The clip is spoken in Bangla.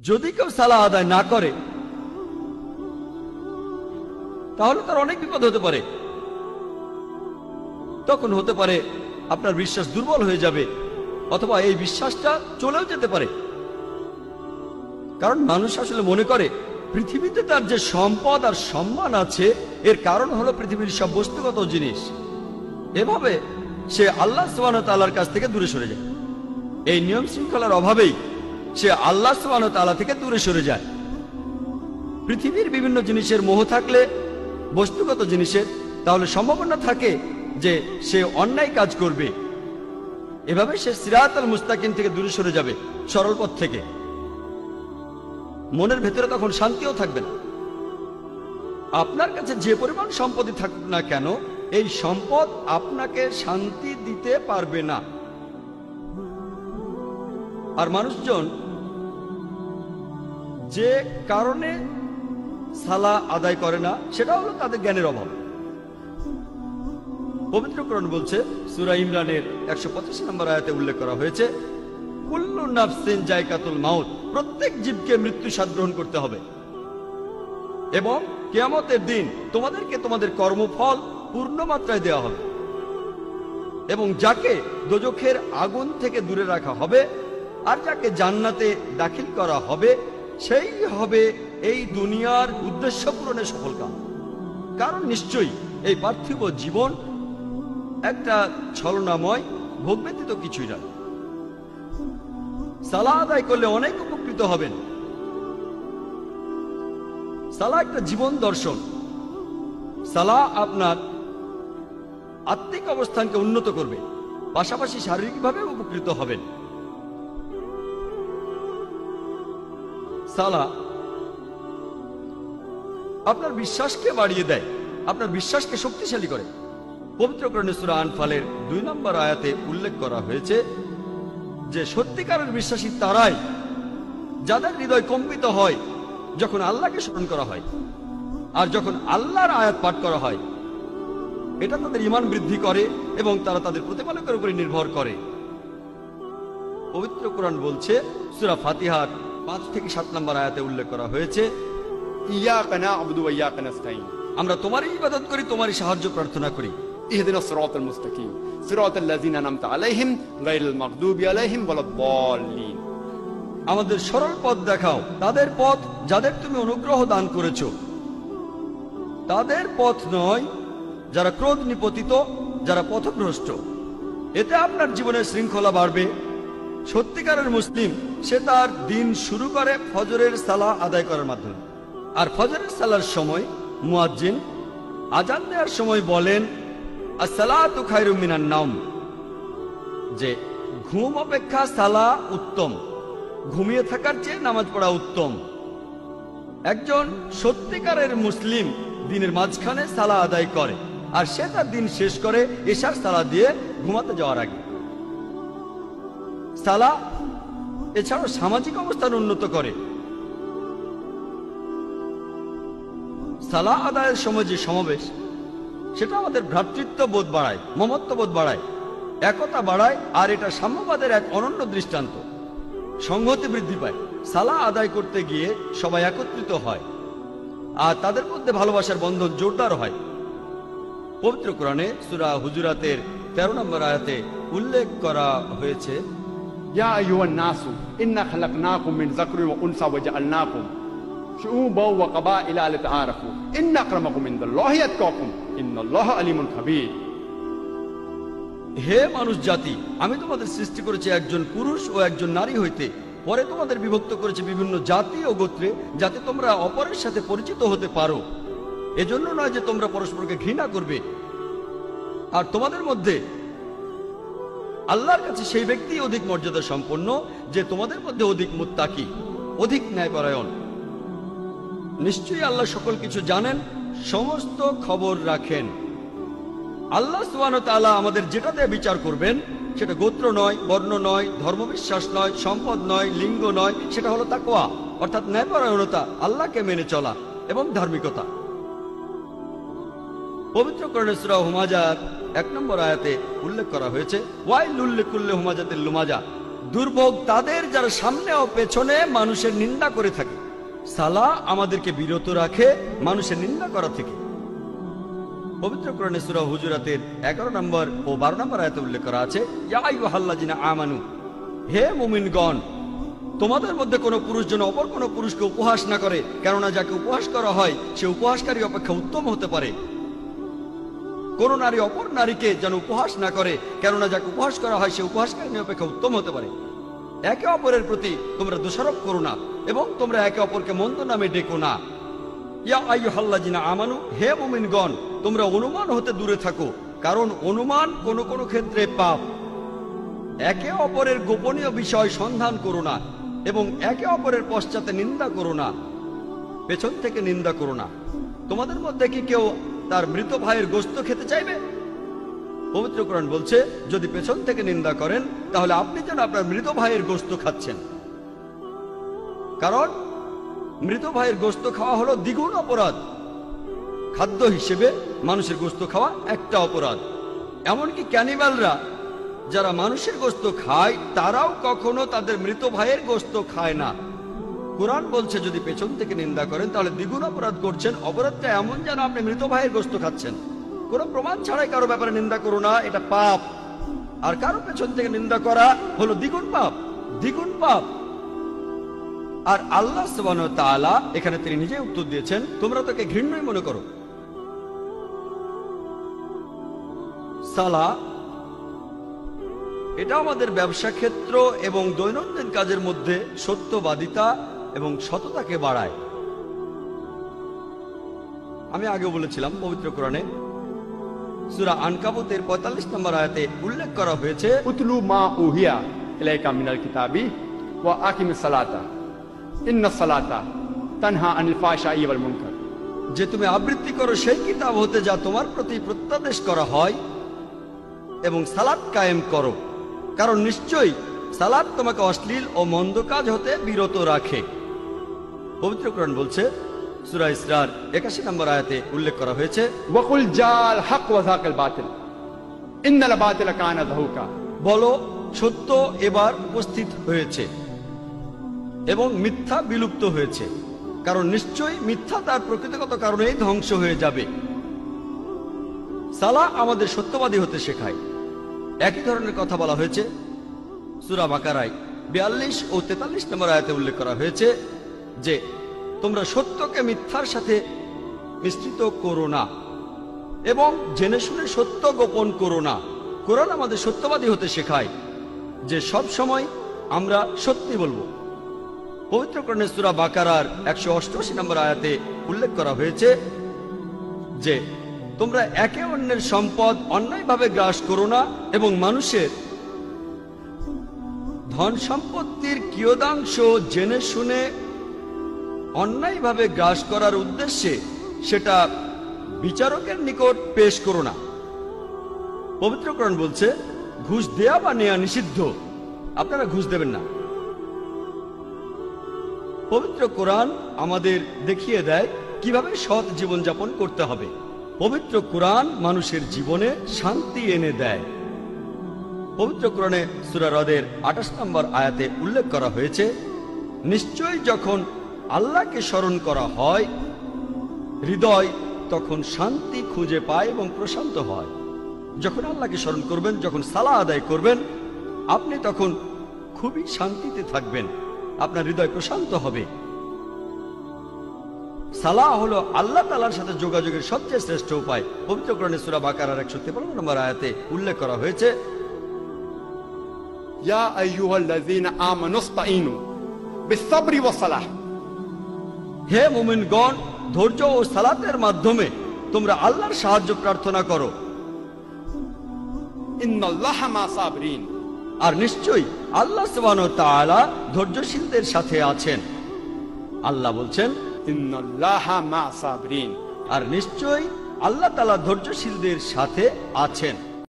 যদি কেউ সালাহ আদায় না করে তাহলে তার অনেক বিপদ হতে পারে। তখন হতে পারে আপনার বিশ্বাস দুর্বল হয়ে যাবে, অথবা এই বিশ্বাসটা চলেও যেতে পারে। কারণ মানুষ আসলে মনে করে পৃথিবীতে তার যে সম্পদ আর সম্মান আছে এর কারণ হলো পৃথিবীর সব বস্তুগত জিনিস। এভাবে সে আল্লাহ সুবহানাহু ওয়া তাআলার কাছ থেকে দূরে সরে যায়। এই নিয়ম শৃঙ্খলার অভাবেই সে আল্লাহ সুবহানাহু ওয়া তাআলা থেকে দূরে সরে যায়। পৃথিবীর বিভিন্ন জিনিসের মোহ থাকলে, বস্তুগত জিনিসের, তাহলে সম্ভাবনা থাকে যে সে অন্যায় কাজ করবে। এভাবে সে সিরাতাল মুস্তাকিম থেকে দূরে সরে যাবে, সরল পথ থেকে। মনের ভেতরে তখন শান্তিও থাকবে না। আপনার কাছে যে পরিমাণ সম্পত্তি থাকুক না কেন, এই সম্পদ আপনাকে শান্তি দিতে পারবে না। আর মানুষজন যে কারণে সালাহ আদায় করে না সেটা হলো তাদের জ্ঞানের অভাব। পবিত্র কোরআন বলছে, সূরা ইমরানের 185 নম্বর আয়াতে উল্লেখ করা হয়েছে, কুল্লু নাফসিন যায়কাতুল মাউত, প্রত্যেক জীবকে মৃত্যু স্বাদ গ্রহণ করতে হবে, এবং কিয়ামতের দিন তোমাদেরকে তোমাদের কর্মফল পূর্ণ মাত্রায় দেওয়া হবে, এবং যাকে দোজখের আগুন থেকে দূরে রাখা হবে আর যাকে জান্নাতে দাখিল করা হবে সেই হবে এই দুনিয়ার উদ্দেশ্য পূরণের সফল কাম। কারণ নিশ্চয়ই এই পার্থিব জীবন একটা ছলনাময়, ভোগ ব্যতীত কিছুই নয়। সালাহ আদায় করলে অনেক উপকৃত হবেন। সালাহ একটা জীবন দর্শন। সালাহ আপনার আত্মিক অবস্থানকে উন্নত করবে, পাশাপাশি শারীরিকভাবে উপকৃত হবেন। সালাহ আপনার বিশ্বাসকে বাড়িয়ে দেয়, আপনার বিশ্বাসকে শক্তিশালী করে। পবিত্র কোরআনে সূরা আনফালের 2 নম্বর আয়াতে উল্লেখ করা হয়েছে যে সত্যিকারের বিশ্বাসী তারাই যাদের হৃদয় কম্পিত হয় যখন আল্লাহকে স্মরণ করা হয়, আর যখন আল্লাহর আয়াত পাঠ করা হয়। এটা তাদের ঈমান বৃদ্ধি করে এবং তারা তাদের প্রতিপালকের উপরে নির্ভর করে। পবিত্র কোরআন বলছে, সূরা ফাতিহার 5 থেকে 7 নম্বর আয়াতে উল্লেখ করা হয়েছে, ইয়াকা না'বুদু ওয়া ইয়াকা নাস্তাঈন, আমরা তোমারই ইবাদত করি, তোমারই সাহায্য প্রার্থনা করি। ইহদিনাস সিরাতাল মুস্তাকিম সিরাতাল লাযিনা আন'আমতা আলাইহিম গায়রিল মাগদুবি আলাইহিম ওয়ালাদ-দাল্লিন, আমাদের সরল পথ দেখাও, তাদের পথ যাদের তুমি অনুগ্রহ দান করেছো, তাদের পথ নয় যারা ক্রোধ নিপতিত, যারা পথভ্রষ্ট। এতে আপনার জীবনের শৃঙ্খলা বাড়বে। সত্যিকারের মুসলিম সে তার দিন শুরু করে ফজরের সালাহ আদায় করার মাধ্যমে। আর ফজরের সালার সময় মুয়াজ্জিন আজান দেওয়ার সময় বলেন, আসসালাতু খায়রুম মিনান নাওম, যে ঘুম অপেক্ষা সালাহ উত্তম, ঘুমিয়ে থাকার চেয়ে নামাজ পড়া উত্তম। একজন সত্যিকারের মুসলিম দিনের মাঝখানে সালাহ আদায় করে, আর সে তার দিন শেষ করে এশার সালাহ দিয়ে ঘুমাতে যাওয়ার আগে। সালাহ এছাড়াও সামাজিক অবস্থান উন্নত করে। সালাহ আদায়ের সময় যে সমাবেশ, সেটা আমাদের ভ্রাতৃত্ব বোধ বাড়ায়, মমত্ব বোধ বাড়ায়, একতা বাড়ায়, আর এটা সাম্যবাদের এক অনন্য দৃষ্টান্ত। সংহতি বৃদ্ধি পায়। সালাহ আদায় করতে গিয়ে সবাই একত্রিত হয়, আর তাদের মধ্যে ভালোবাসার বন্ধন জোরদার হয়। পবিত্র কোরআনে সূরা হুজুরাতের 13 নম্বর আয়াতে উল্লেখ করা হয়েছে, ইয়া আইয়ুহান নাসু ইন্না খালাকনাকুম মিন যাকরিন ওয়া উনসা ওয়া জাআলনাকুম শুউবান ওয়া কাবাইলা লিতাআরাফু ইন্না আকরামাকুম ইনদাল্লাহি আতকাকুম ইন্নাল্লাহা আলিমুন খাবীর। হে মানুষ জাতি, আমি তোমাদের সৃষ্টি করেছি একজন পুরুষ ও একজন নারী হইতে, পরে তোমাদের বিভক্ত করেছি বিভিন্ন জাতি ও গোত্রে, যাতে তোমরা অপরের সাথে পরিচিত হতে পারো। এজন্য নয় যে তোমরা পরস্পরকে ঘৃণা করবে। আর তোমাদের মধ্যে আল্লাহর কাছে সেই ব্যক্তি অধিক মর্যাদা সম্পন্ন যে তোমাদের মধ্যে অধিক মুত্তাকি, অধিক ন্যায়পরায়ণ। নিশ্চয়ই আল্লাহ সকল কিছু জানেন, সমস্ত খবর রাখেন। আল্লাহ সুবহানাহু ওয়া তাআলা আমাদের যেটা দিয়ে বিচার করবেন, সেটা গোত্র নয়, বর্ণ নয়, ধর্মবিশ্বাস নয়, সম্পদ নয়, লিঙ্গ নয়, সেটা হলো তাকওয়া, অর্থাৎ ন্যায়পরায়ণতা, আল্লাহকে মেনে চলা এবং ধার্মিকতা। পবিত্র কোরআনে সূরা হুমাজার 1 নম্বর আয়াতে উল্লেখ করা হয়েছে, ওয়াইলুল লিকুল্লি হুমাজাতিল লুমাজা, দুর্ভোগ তাদের যারা সামনে ও পেছনে মানুষের নিন্দা করে থাকে। সালাহ আমাদেরকে বিরত রাখে মানুষের নিন্দা করা থেকে। পবিত্র কোরআনে সূরা হুজুরাতের 11 নম্বর ও 12 নম্বর আয়াতে উল্লেখ করা আছে, ইয়া আইয়ুহাল্লাযিনা আমানু, হে মুমিনগণ, তোমাদের মধ্যে কোনো পুরুষ যেন অপর কোনো পুরুষকে উপহাস না করে, কেননা যাকে উপহাস করা হয় সে উপহাসকারী অপেক্ষা উত্তম হতে পারে। কোন নারী অপর নারীকে যেন উপহাস না করে, কেননা যাকে উপহাস করা হয় সে উপহাসকারী অপেক্ষা উত্তম হতে পারে। একে অপরের প্রতি তোমরা দোষারোপ করো না এবং তোমরা একে অপরকে মন্দ নামে ডেকো না। ইয়া আইয়ুহাল্লাযিনা আমানু, হে মুমিনগণ, তোমরা অনুমান হতে দূরে থাকো, কারণ অনুমান কোনো কোনো ক্ষেত্রে পাপ। একে অপরের গোপনীয় বিষয় সন্ধান করো না এবং একে অপরের পশ্চাতে নিন্দা করো না, পেছন থেকে নিন্দা করো না। তোমাদের মধ্যে কি কেউ তার মৃত ভাইয়ের গোশত খেতে চাইবে? পবিত্র কোরআন বলছে, যদি পেছন থেকে নিন্দা করেন তাহলে আপনি যেন আপনার মৃত ভাইয়ের গোশত খাচ্ছেন, কারণ মৃত ভাইয়ের গোশত খাওয়া হলো দ্বিগুণ অপরাধ। খাদ্য হিসেবে মানুষের গোশত খাওয়া একটা অপরাধ। এমনকি ক্যানিবালরা যারা মানুষের গোশত খায় তারাও কখনো তাদের মৃত ভাইয়ের গোশত খায় না। কোরআন বলছে যদি পেছন থেকে নিন্দা করেন তাহলে দ্বিগুণ অপরাধ করছেন। অপরাধটা এমন যেন আপনি মৃত ভাইয়ের গোশত খাচ্ছেন। কোনো প্রমাণ ছাড়াই কারো ব্যাপারে নিন্দা করো না, এটা পাপ। আর কারো পেছন থেকে নিন্দা করা হলো দ্বিগুণ পাপ, দ্বিগুণ পাপ। আর আল্লাহ সুবহানাহু ওয়া তাআলা এখানে তিনি নিজেই উত্তর দিয়েছেন, তোমরা তাকে ঘৃণ্যই মনে করো। সালাহ এটা আমাদের ব্যবসা ক্ষেত্র এবং দৈনন্দিন কাজের মধ্যে সত্যবাদিতা এবং সততাকে বাড়ায়। আমি আগে বলেছিলাম পবিত্র কোরআনে সূরা আনকাবুতের 45 নম্বর আয়াতে উল্লেখ করা হয়েছে, উতলু মা উহিয়া ইলাইকা মিনাল কিতাবি ওয়া আকিমিস সালাতা ইন্নাস সালাতা তানহা আনিল ফাহশাই ওয়াল মুনকার, যে তুমি আবৃত্তি করো সেই কিতাব হতে যা তোমার প্রতি প্রত্যাদেশ করা হয় এবং সালাত কায়েম করো, কারণ নিশ্চয়ই সালাত তোমাকে অশ্লীল ও মন্দ কাজ হতে বিরত রাখে। পবিত্র কোরআন বলছে সূরা ইসরার 81 নম্বর আয়াতে উল্লেখ করা হয়েছে, ওয়াকুল জাল হক ওয়া যাকাল বাতিল ইন্নাল বাতিলা কানা যাহুকা, বলো সত্য এবার উপস্থিত হয়েছে এবং মিথ্যা বিলুপ্ত হয়েছে, কারণ নিশ্চয়ই মিথ্যা তার প্রকৃতিগত কারণেই ধ্বংস হয়ে যাবে। সালাহ আমাদের সত্যবাদী হতে শেখায়। একই ধরনের কথা বলা হয়েছে সূরা বাকারায় 42 ও 43 নম্বর আয়াতে উল্লেখ করা হয়েছে যে তোমরা সত্যকে মিথ্যার সাথে মিশ্রিত করো না এবং জেনে শুনে সত্য গোপন করো না। কোরআন আমাদের সত্যবাদী হতে শেখায় যে সব সময় আমরা সত্যি বলবো। পবিত্র কোরআনে সূরা বাকারার 188 নম্বর আয়াতে উল্লেখ করা হয়েছে যে তোমরা একে অন্যের সম্পদ অন্যায়ভাবে গ্রাস করো না এবং মানুষের ধন সম্পত্তির কিয়দাংশ জেনে শুনে অন্যায়ভাবে গ্রাস করার উদ্দেশ্যে সেটা বিচারকের নিকট পেশ করো না। পবিত্র কোরআন বলছে ঘুষ দেয়া বা নেয়া নিষিদ্ধ, আপনারা ঘুষ দেবেন না। পবিত্র কোরআন আমাদের দেখিয়ে দেয় কিভাবে সৎ জীবনযাপন করতে হবে। পবিত্র কোরআন মানুষের জীবনে শান্তি এনে দেয়। পবিত্র কোরআনে সূরা রদের 28 নম্বর আয়াতে উল্লেখ করা হয়েছে, নিশ্চয়ই যখন আল্লাহকে স্মরণ করা হয় হৃদয় তখন শান্তি খুঁজে পায় এবং প্রশান্ত হয়। যখন আল্লাহকে স্মরণ করবেন, যখন সালাহ আদায় করবেন, আপনি তখন খুবই শান্তিতে থাকবেন, আপনার হৃদয় প্রশান্ত হবে। সালাহ হলো আল্লাহ তাআলার সাথে যোগাযোগের সবচেয়ে শ্রেষ্ঠ উপায়। পবিত্র কোরআনে সূরা বাকারার 153 নম্বর আয়াতে উল্লেখ করা হয়েছে, ইয়া আইয়ুহাল্লাযীনা আমানুস্তাঈনু বিস-সাবরি ওয়াস-সালাহ, হে মুমিনগণ, ধৈর্য ও সালাতের মাধ্যমে তোমরা আল্লাহর সাহায্য প্রার্থনা করো। ইন্নাল্লাহা মা সাবরিন, আর নিশ্চয়ই আল্লাহ সুবহানাহু ওয়া তাআলা ধৈর্যশীলদের সাথে আছেন। আল্লাহ বলছেন ইন্নাল্লাহা মা সাবরিন, আর নিশ্চয়ই আল্লাহ তাআলা ধৈর্যশীলদের সাথে আছেন।